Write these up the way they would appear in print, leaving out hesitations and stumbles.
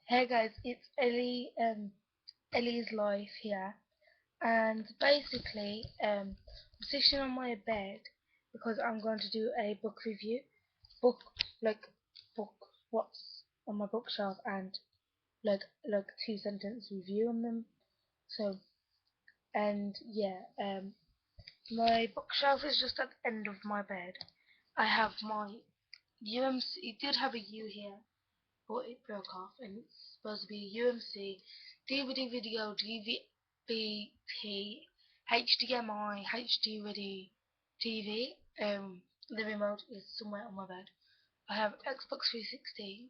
Hey guys, it's Ellie's Life here, and basically, I'm sitting on my bed because I'm going to do a book review, book like book what's on my bookshelf, and like 2 sentence review on them. So, and yeah, my bookshelf is just at the end of my bed. I have my UMC. It did have a U here, but it broke off, and it's supposed to be a UMC DVD video DVB-T HDMI HD ready TV. The remote is somewhere on my bed. I have Xbox 360.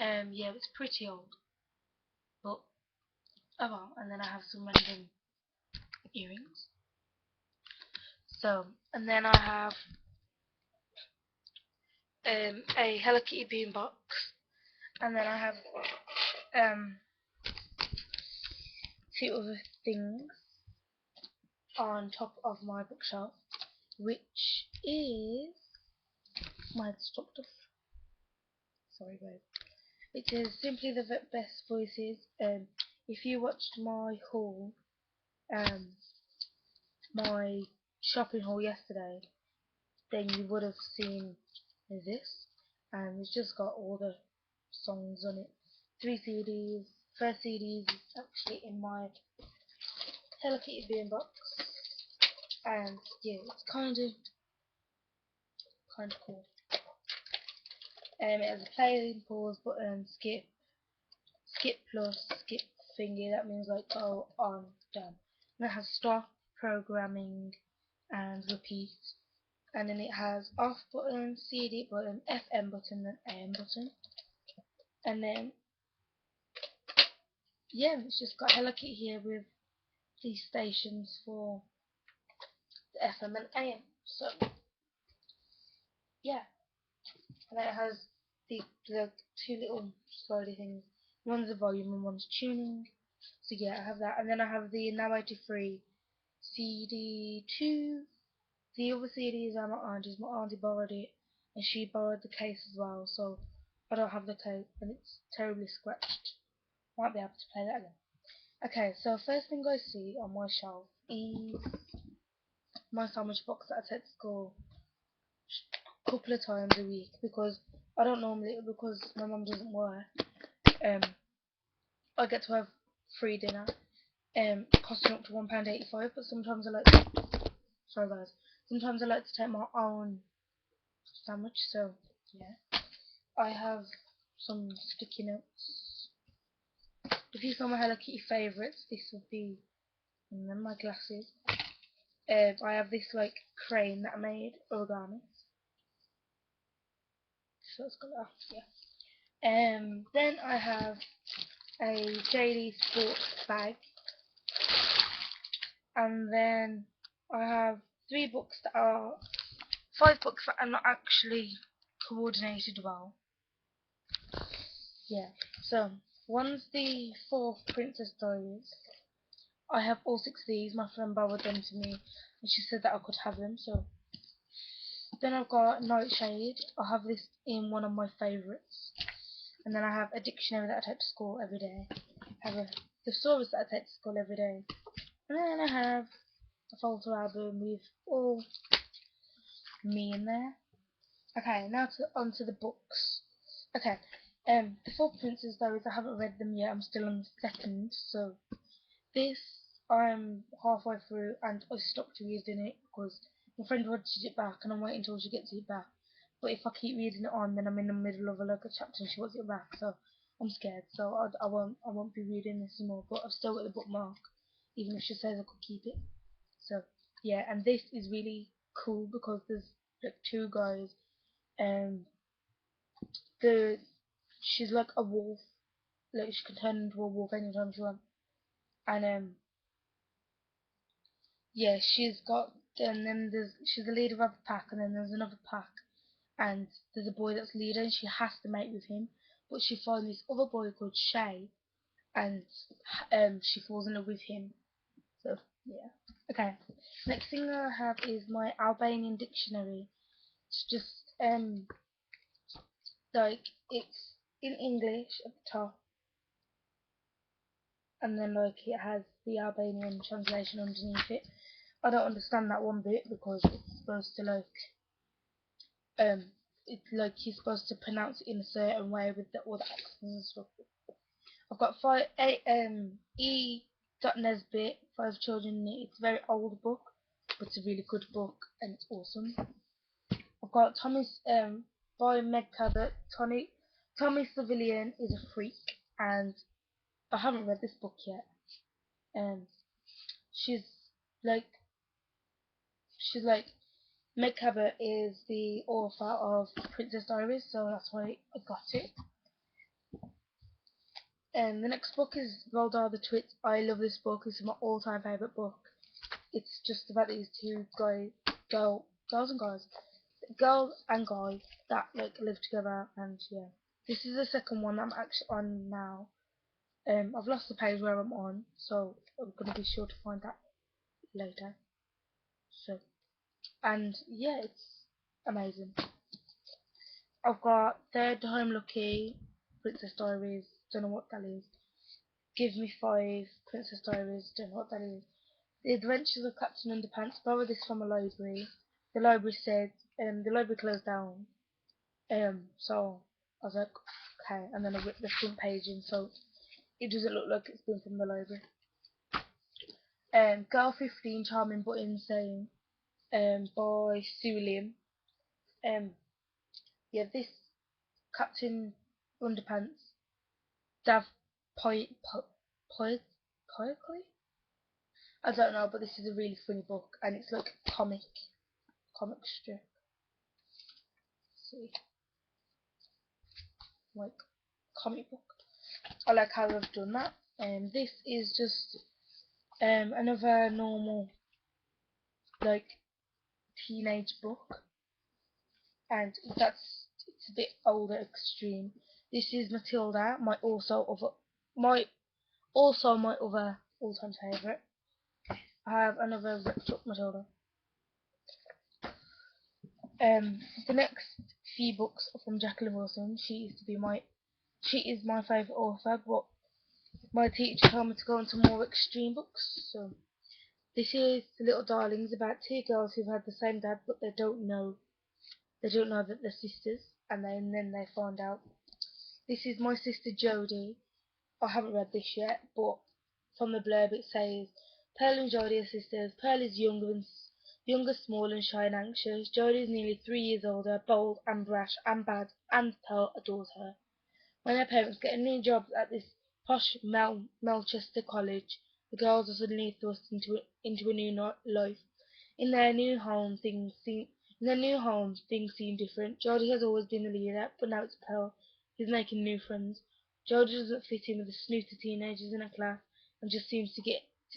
Yeah, it's pretty old, but oh well. And then I have some random earrings. So, and then I have a Hello Kitty boombox, and then I have um 2 other things on top of my bookshelf, which is my stopped off. Sorry guys. It is simply the best voices. If you watched my haul, um, my shopping haul yesterday, then you would have seen this, and it's just got all the songs on it. 3 CDs. First CD is actually in my Hello Kitty boombox, and yeah, it's kind of cool. It has a play, pause button, skip plus, skip thingy. That means like go on, done. And it has stop, programming, and repeat. And then it has off button, CD button, FM button, and AM button. And then yeah, it's just got Hello Kitty here with these stations for the FM and AM. So yeah, and then it has the 2 little slidey things. One's the volume and one's tuning. So yeah, I have that, and then I have the Now 83 CD2. The other CD is at my auntie's. My auntie borrowed it, and she borrowed the case as well. So I don't have the case, and it's terribly scratched. Might be able to play that again. Okay, so first thing I see on my shelf is my sandwich box that I take to school a couple of times a week because I don't normally, because my mum doesn't work. Um, I get to have free dinner. Costing up to £1.85, but sometimes I like to, sorry guys, sometimes I like to take my own sandwich, so yeah. I have some sticky notes. If you saw my Hello Kitty favourites, this would be, and then my glasses. I have this like crane that I made, origami. So it's got that, yeah. Then I have a JD Sports bag, and then I have 5 books that are not actually coordinated well. Yeah, so one's the 4 Princess Diaries. I have all 6 of these. My friend borrowed them to me, and she said that I could have them. So then I've got Nightshade. I have this in one of my favourites. And then I have a dictionary that I take to school every day. I have a thesaurus that I take to school every day. And then I have a photo album with all me in there. Okay, now onto the books. Okay, the 4 Princes Diaries, I haven't read them yet. I'm still on the 2nd, so this I'm halfway through, and I stopped reading it because my friend wanted it back, and I'm waiting until she gets it back. But if I keep reading it on, then I'm in the middle of a chapter and she wants it back, so I'm scared. So I won't be reading this anymore. But I've still got the bookmark, even if she says I could keep it. So yeah, and this is really cool because there's like 2 guys. The she's like a wolf, like she can turn into a wolf anytime she wants, and yeah, and then she's the leader of a pack, and then there's another pack, and there's a boy that's leader, and she has to mate with him, but she finds this other boy called Shay, and she falls in love with him. So yeah, okay. Next thing I have is my Albanian dictionary. It's just like in English at the top, and then like it has the Albanian translation underneath it. I don't understand that one bit because it's supposed to it's like you're supposed to pronounce it in a certain way with all the accents and stuff. I've got E. Nesbit, Five Children in It. It's a very old book, but it's a really good book and it's awesome. I've got by Meg Cabot. Tommy Civilian is a freak, and I haven't read this book yet. She's like she's like Meg Cabot is the author of Princess Diaries, so that's why I got it. The next book is Roald Dahl the Twits. I love this book. It's my all-time favourite book. It's just about these two girls and guys that like live together, and yeah. This is the second one that I'm actually on now. I've lost the page where I'm on, so I'm gonna be sure to find that later. So, and yeah, it's amazing. I've got Third Home Lucky, Princess Diaries. Don't know what that is. Give Me Five, Princess Diaries. Don't know what that is. The Adventures of Captain Underpants. Borrowed this from a library. The library said the library closed down. So I was like, okay, and then I ripped the front page in, so it doesn't look like it's been from the library. Girl 15, Charming but Insane. By Sue Lim. Yeah, this Captain Underpants, Dav Poetry? I don't know, but this is a really funny book, and it's like comic strip. See, like comic book. I like how they've done that. This is just another normal like teenage book, and it's a bit older extreme. This is Matilda, my other all-time favourite. I have another ripped up Matilda. The next few books are from Jacqueline Wilson. She is my favourite author, but my teacher told me to go into more extreme books. So this is The Little Darlings, about two girls who've had the same dad, but they don't know that they're sisters, and then they find out. This is My Sister Jodie. I haven't read this yet, but from the blurb it says, Pearl and Jodie are sisters. Pearl is younger, small and shy and anxious. Jodie is nearly 3 years older, bold and brash and bad, and Pearl adores her. When her parents get a new job at this posh Melchester college, the girls are suddenly thrust into a new life. In their new home, things seem different. Jodie has always been the leader, but now it's Pearl who's making new friends. Jodie doesn't fit in with the snooty teenagers in her class and just seems to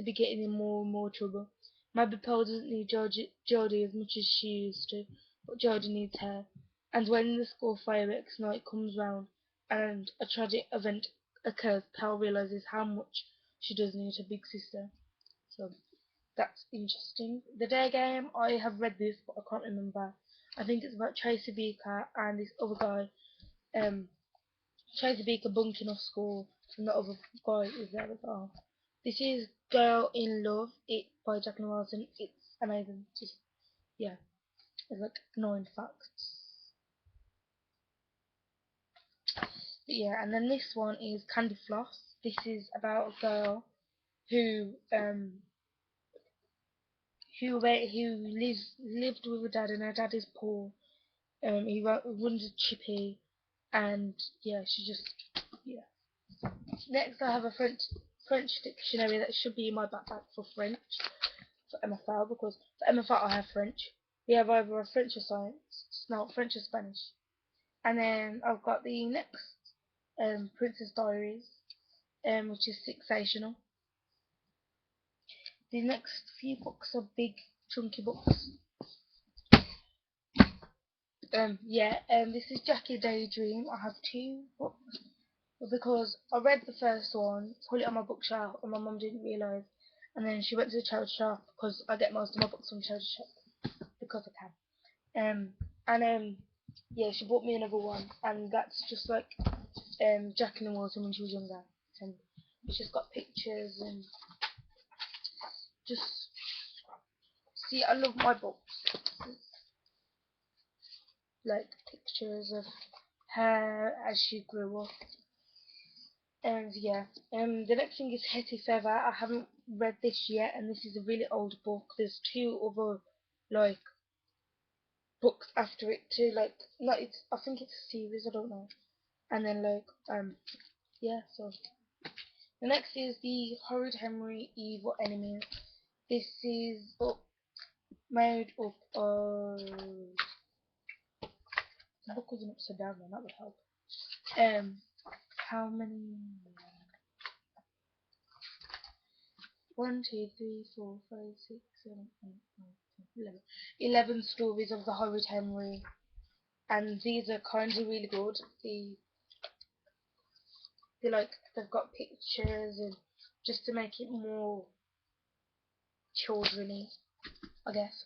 be getting in more and more trouble. Maybe Pearl doesn't need Jodie as much as she used to, but Jodie needs her. And when the school fireworks night comes round and a tragic event occurs, Pearl realises how much she does need her big sister. So that's interesting. The Day Game, I have read this, but I can't remember. I think it's about Tracy Beaker and this other guy. Tracy Beaker bunking off school, and the other guy is there as well. This is Girl in Love, it by Jacqueline Wilson. It's amazing. Just yeah, there's like 9 facts. But yeah, and then this one is Candy Floss. This is about a girl who lived with her dad, and her dad is poor. He runs a chippy, and yeah, yeah. Next, I have a French dictionary that should be in my backpack for French for MFL, because for MFL I have French. We have either a French or French or Spanish. And then I've got the next Princess Diaries, which is sensational. The next few books are big, chunky books. This is Jackie Daydream. I have 2 books, because I read the first one, put it on my bookshelf, and my mum didn't realise. And then she went to the charity shop, because I get most of my books from charity shop, because I can. Yeah, she bought me another one, and that's just like Jacqueline Wilson when she was younger, and it's just got pictures and just see. I love my books, like pictures of her as she grew up. And yeah, the next thing is Hetty Feather. I haven't read this yet, and this is a really old book. There's two other like books after it too. Like, no, it's I think it's a series. I don't know. And then yeah. So the next is the Horrid Henry Evil Enemies. This is made up of the book wasn't upside down. Then that would help. How many? 1, 2, 3, 4, 5, 6, 7, 8, 9, 10, 11. 11 stories of the Horrid Henry, and these are kind of really good. They've got pictures and just to make it more children-y, I guess.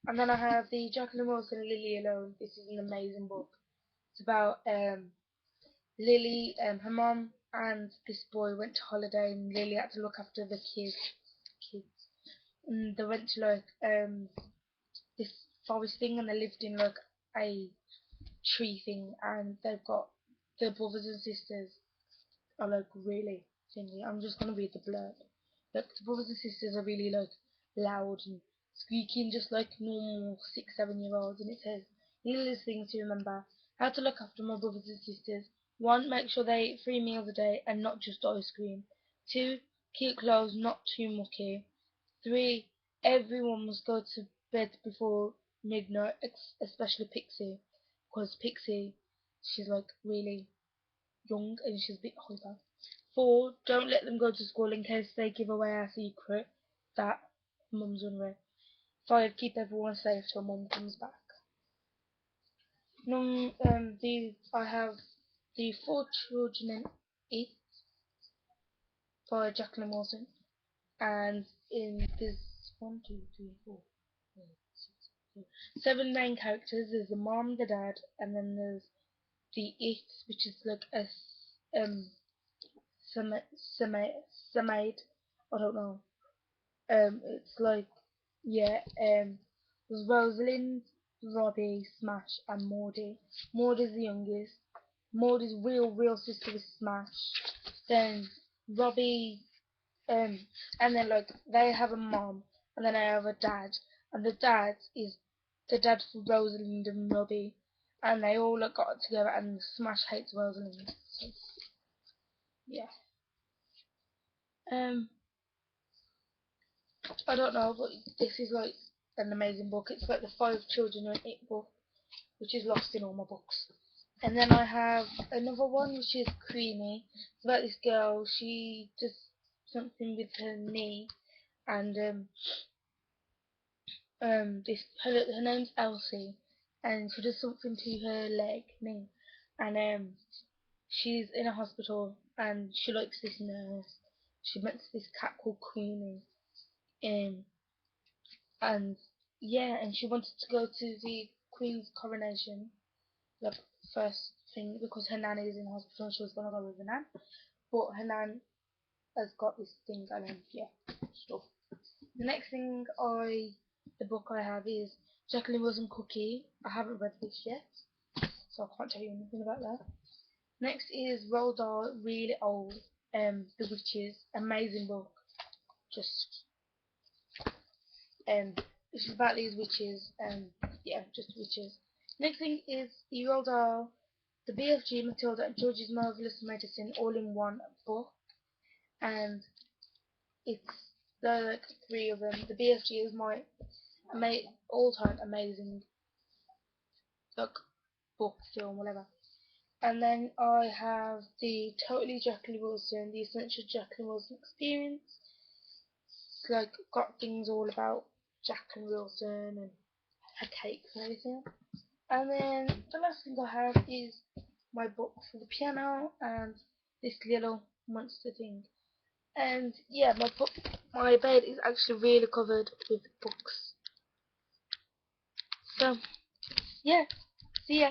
And then I have the Jacqueline Wilson Lily Alone. This is an amazing book. It's about Lily, her mom and this boy went to holiday, and Lily had to look after the kids. And they went to this forest thing, and they lived in like a tree thing, and they've got their brothers and sisters are like really thingy. I'm just gonna read the blurb. Like the brothers and sisters are really like loud and squeaking, just like normal 6, 7 year olds. And it says, Lily's things to remember: how to look after my brothers and sisters. 1, make sure they eat 3 meals a day and not just ice cream. 2, keep clothes not too mucky. 3, everyone must go to bed before midnight, especially Pixie, because Pixie, she's like really young and she's a bit hyper. 4, don't let them go to school in case they give away our secret that mum's unaware. 5, keep everyone safe till mum comes back. I have the 4 Children in It by Jacqueline Wilson, and there's 1, 2, 3, 4, 5, 6, 7 main characters. There's the mom, the dad, and then there's the It, which is like a Samaid. I don't know. It's like, yeah. There's Rosalind, Robbie, Smash, and Maudie. Maudie's the youngest. Maudie's real sister is Smash. Then Robbie, and then like they have a mom, and then I have a dad, and the dad is the dad for Rosalind and Robbie, and they all like, got together, and Smash hates Rosalind. So, yeah. I don't know, but this is like an amazing book. It's like the 5 Children in It book, which is lost in all my books. And then I have another one which is Creamy. It's about this girl. She does something with her knee, and her name's Elsie, and she does something to her knee, and she's in a hospital, and she likes this nurse. She meets this cat called Queenie, and yeah, and she wanted to go to the Queen's coronation, like first thing, because her nan is in hospital, and she was gonna go with her nan, but her nan has got this thing, and then yeah, stuff. The next thing the book I have is Jacqueline Wilson Cookie. I haven't read this yet, so I can't tell you anything about that. Next is Roald Dahl, really old, The Witches, amazing book. Just it's about these witches, yeah, just witches. Next thing is the Roald Dahl, the BFG, Matilda, and George's Marvelous Medicine, all in one book, and it's the 3 of them. The BFG is my all-time amazing book, film, whatever. And then I have the Totally Jacqueline Wilson, the Essential Jacqueline Wilson Experience. It's like got things all about Jacqueline Wilson and her cakes and everything. And then the last thing I have is my book for the piano and this little monster thing. And yeah, my bed is actually really covered with books. So yeah, see ya.